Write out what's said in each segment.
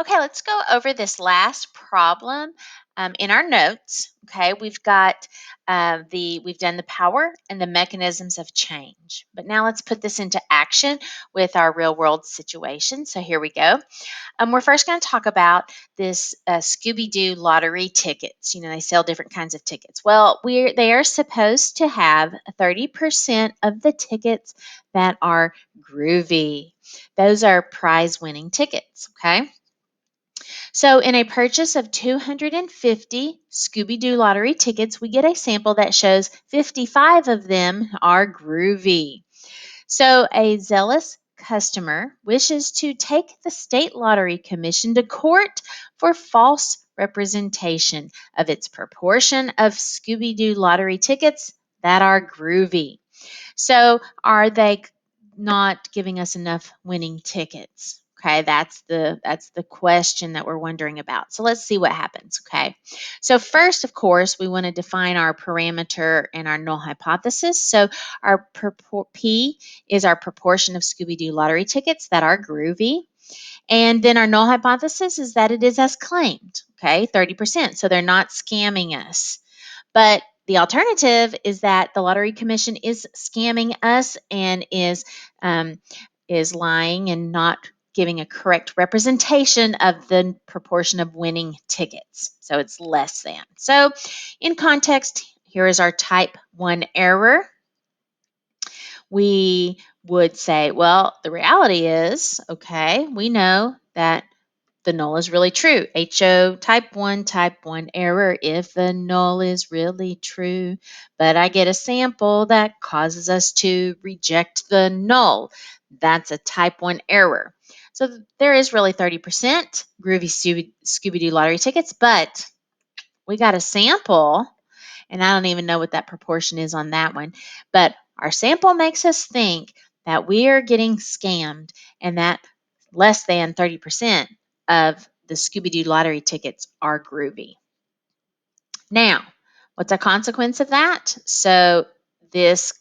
Okay, let's go over this last problem in our notes. Okay, we've got we've done the power and the mechanisms of change. But now let's put this into action with our real world situation. So here we go. We're first going to talk about this Scooby Doo lottery tickets. You know, they sell different kinds of tickets. Well, they are supposed to have 30% of the tickets that are groovy. Those are prize winning tickets. Okay. So, in a purchase of 250 Scooby Doo lottery tickets, we get a sample that shows 55 of them are groovy. So, a zealous customer wishes to take the state lottery commission to court for false representation of its proportion of Scooby Doo lottery tickets that are groovy. So, are they not giving us enough winning tickets? Okay, that's the question that we're wondering about. So let's see what happens. Okay, so first, of course, we want to define our parameter and our null hypothesis. So our P is our proportion of Scooby Doo lottery tickets that are groovy. And then our null hypothesis is that it is as claimed, okay, 30%. So they're not scamming us. But the alternative is that the Lottery Commission is scamming us and is lying and not giving a correct representation of the proportion of winning tickets. So it's less than. So in context, here is our type 1 error. We would say, well, the reality is, okay, we know that the null is really true. HO type 1 error if the null is really true. But I get a sample that causes us to reject the null. That's a type 1 error. So there is really 30% groovy Scooby-Doo lottery tickets, but we got a sample, and I don't even know what that proportion is on that one. But our sample makes us think that we are getting scammed and that less than 30% of the Scooby Doo lottery tickets are groovy. Now, what's a consequence of that? So this,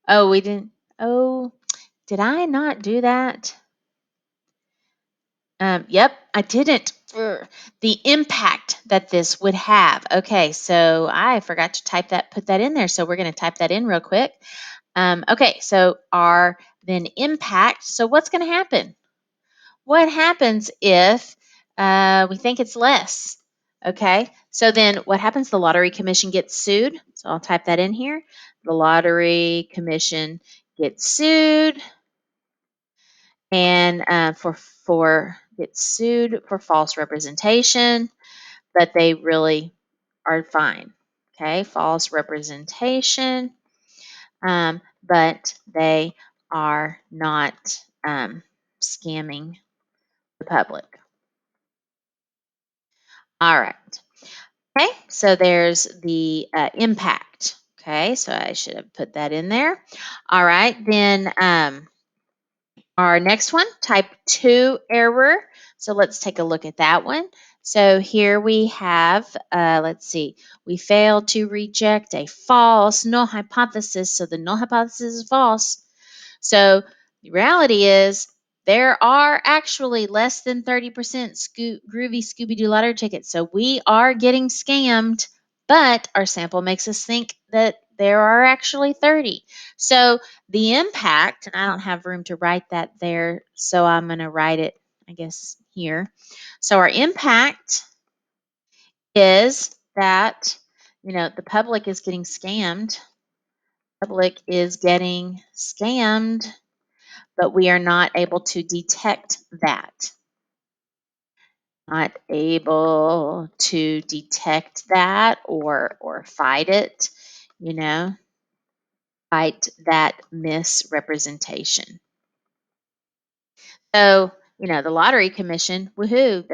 we didn't, did I not do that? Yep, I didn't. The impact that this would have. Okay, so I forgot to put that in there. So we're going to type that in real quick. Okay, so our then impact. So what's going to happen? What happens if we think it's less? Okay, so then what happens? The Lottery Commission gets sued. So I'll type that in here. The Lottery Commission gets sued and gets sued for false representation, but they really are fine. Okay, false representation, but they are not scamming the public. All right. Okay, so there's the impact. Okay, so I should have put that in there. All right, then our next one, type 2 error. So let's take a look at that one. So here we have, let's see, we failed to reject a false null hypothesis. So the null hypothesis is false. So the reality is there are actually less than 30% groovy Scooby-Doo lottery tickets. So we are getting scammed, but our sample makes us think that there are actually 30. So the impact, and I don't have room to write that there, so I'm going to write it, I guess, here. So our impact is that, the public is getting scammed. Public is getting scammed, but we are not able to detect that. Not able to detect that or fight it, fight that misrepresentation. So, the lottery commission, woohoo,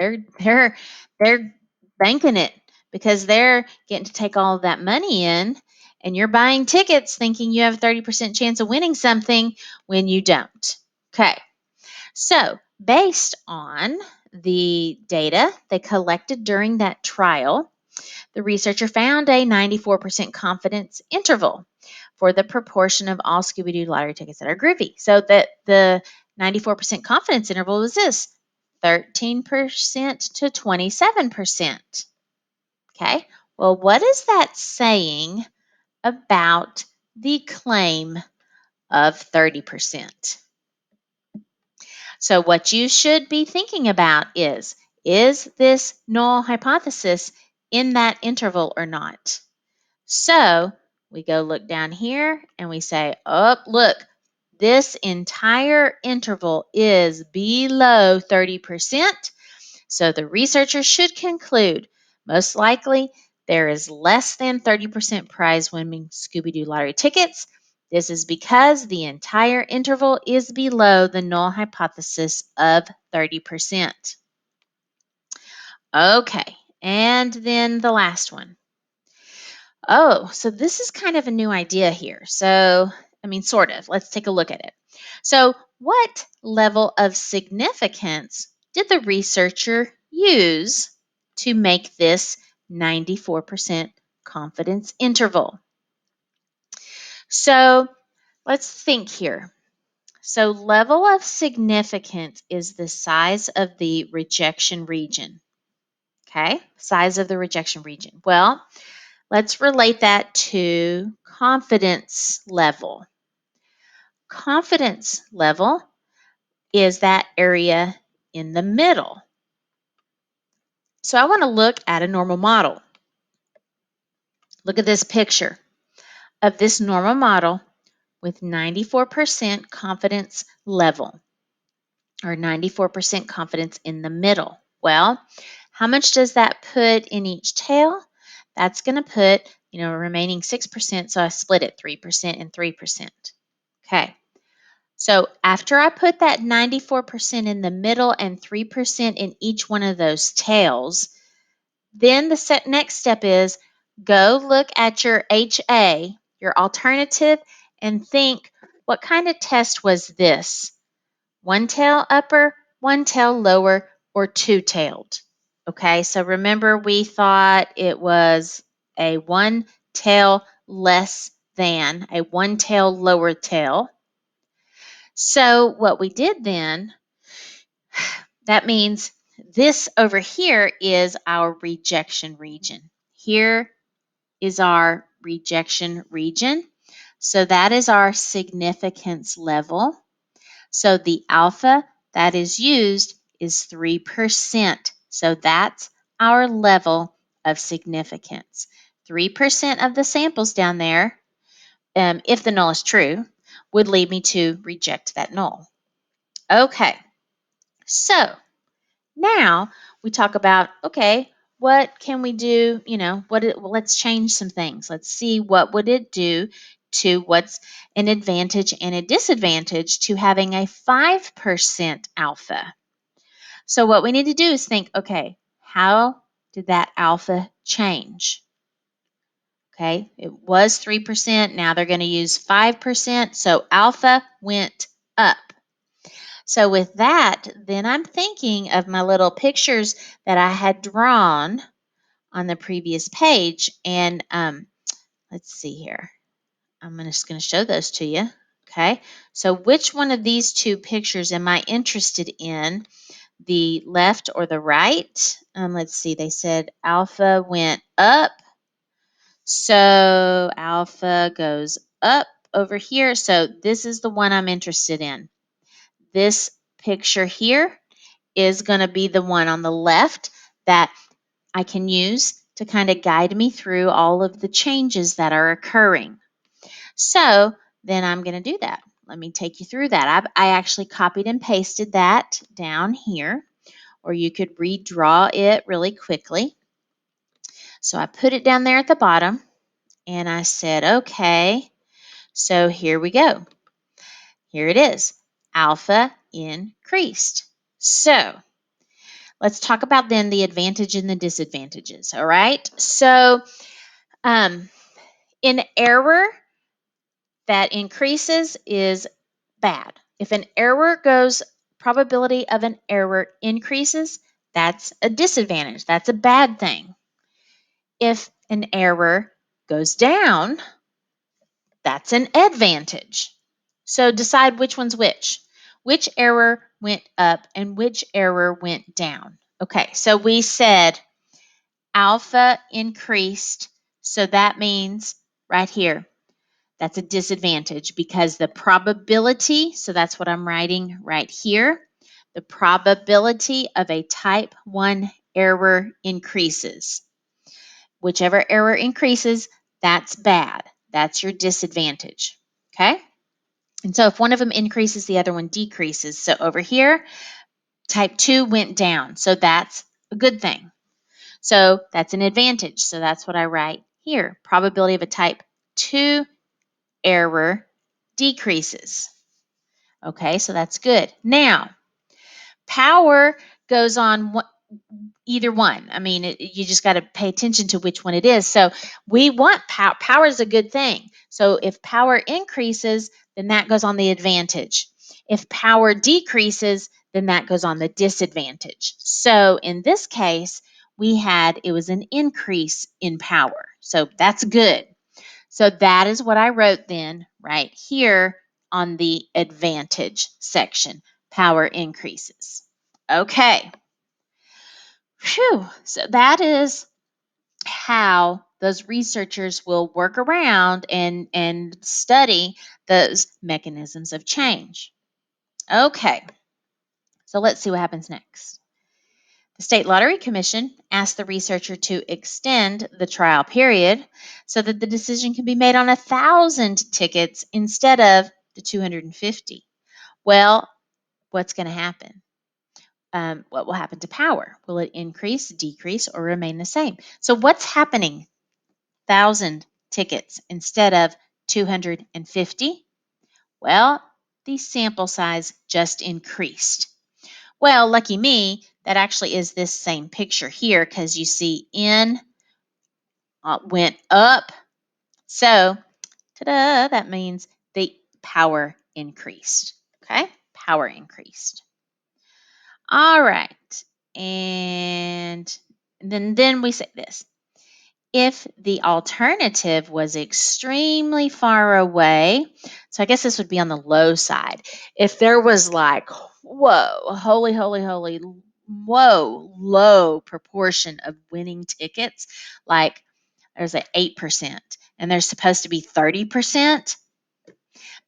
they're banking it because they're getting to take all of that money in, and you're buying tickets thinking you have a 30% chance of winning something when you don't. Okay. So, based on the data they collected during that trial, the researcher found a 94% confidence interval for the proportion of all Scooby Doo lottery tickets that are groovy. So, the 94% confidence interval was this 13% to 27%. Okay, well, what is that saying about the claim of 30%? So what you should be thinking about is this null hypothesis in that interval or not? So we go look down here and we say, oh, look, this entire interval is below 30%. So the researchers should conclude, most likely, there is less than 30% prize winning Scooby-Doo lottery tickets. This is because the entire interval is below the null hypothesis of 30%. Okay, and then the last one. Oh, so this is kind of a new idea here. So, I mean, sort of. Let's take a look at it. So, what level of significance did the researcher use to make this 94% confidence interval? So, let's think here. So, level of significance is the size of the rejection region. Okay, size of the rejection region. Well, let's relate that to confidence level. Confidence level is that area in the middle. So I want to look at a normal model. Look at this picture of this normal model with 94% confidence level or 94% confidence in the middle. Well, how much does that put in each tail? That's going to put, remaining 6%, so I split it 3% and 3%. Okay. So after I put that 94% in the middle and 3% in each one of those tails, then the next step is go look at your HA, your alternative, and think, what kind of test was this? One tail upper, one tail lower, or two-tailed? Okay, so remember we thought it was a one tail less than, a one tail lower tail. So what we did then, that means this over here is our rejection region. Here is our rejection region. So that is our significance level. So the alpha that is used is 3%. So that's our level of significance. 3% of the samples down there, if the null is true, would lead me to reject that null. Okay, so now we talk about, okay, what can we do? Let's change some things. Let's see what would it do to what's an advantage and a disadvantage to having a 5% alpha. So what we need to do is think, okay, how did that alpha change? Okay, it was 3%. Now they're going to use 5%. So alpha went up. So with that, then I'm thinking of my little pictures that I had drawn on the previous page. And let's see here. I'm just going to show those to you. Okay, so which one of these two pictures am I interested in? The left or the right? Let's see. They said alpha went up. So alpha goes up over here. So this is the one I'm interested in. This picture here is going to be the one on the left that I can use to kind of guide me through all of the changes that are occurring. So then I'm going to do that. Let me take you through that. I actually copied and pasted that down here, or you could redraw it really quickly. So I put it down there at the bottom, and I said, okay, so here we go. Here it is. Alpha increased. So let's talk about then the advantage and the disadvantages, all right? So in error that increases is bad. If an error goes, probability of an error increases, that's a disadvantage. That's a bad thing. If an error goes down, that's an advantage. So decide which one's which. Which error went up and which error went down? Okay, so we said alpha increased, so that means right here, that's a disadvantage because the probability, so that's what I'm writing right here, the probability of a type 1 error increases. Whichever error increases, that's bad. That's your disadvantage. Okay? And so if one of them increases, the other one decreases. So over here, type 2 went down. So that's a good thing. So that's an advantage. So that's what I write here. Probability of a type 2 error decreases. Okay, so that's good. Now, power goes on either one. I mean, you just got to pay attention to which one it is. So we want power. Power is a good thing. So if power increases, then that goes on the advantage. If power decreases, then that goes on the disadvantage. So in this case, it was an increase in power. So that's good. So that is what I wrote then right here on the advantage section. Power increases. Okay. Phew. So that is how those researchers will work around and study those mechanisms of change. Okay. So let's see what happens next. The State Lottery Commission asked the researcher to extend the trial period so that the decision can be made on 1,000 tickets instead of the 250. Well, what's going to happen? What will happen to power? Will it increase, decrease, or remain the same? So what's happening? 1,000 tickets instead of 250? Well, the sample size just increased. Well, lucky me, that actually is this same picture here because you see N went up. So, ta-da, that means the power increased. Okay, power increased. All right, and then we say this. If the alternative was extremely far away, so I guess this would be on the low side. If there was like, whoa, holy, holy, holy, whoa, low proportion of winning tickets, like there's an 8% and there's supposed to be 30%,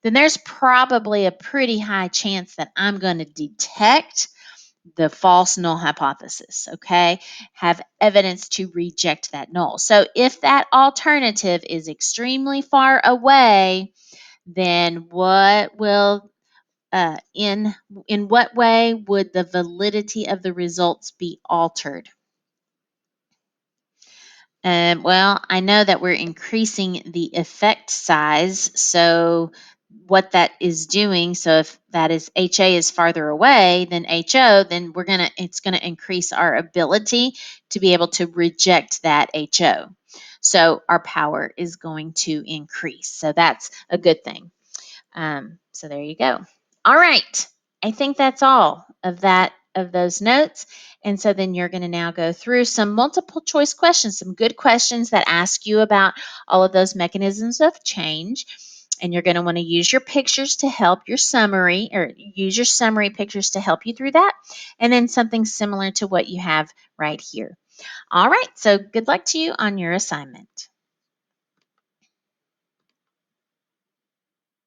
then there's probably a pretty high chance that I'm going to detect the false null hypothesis, okay? Have evidence to reject that null. So if that alternative is extremely far away, then in what way would the validity of the results be altered? Well, I know that we're increasing the effect size. So what that is doing, so if that is HA is farther away than HO, then it's gonna increase our ability to be able to reject that HO. So our power is going to increase. So that's a good thing. So there you go. All right. I think that's all of those notes. And so then you're going to now go through some multiple choice questions, some good questions that ask you about all of those mechanisms of change. And you're going to want to use your pictures to help your summary, or use your summary pictures to help you through that. And then something similar to what you have right here. All right. So good luck to you on your assignment.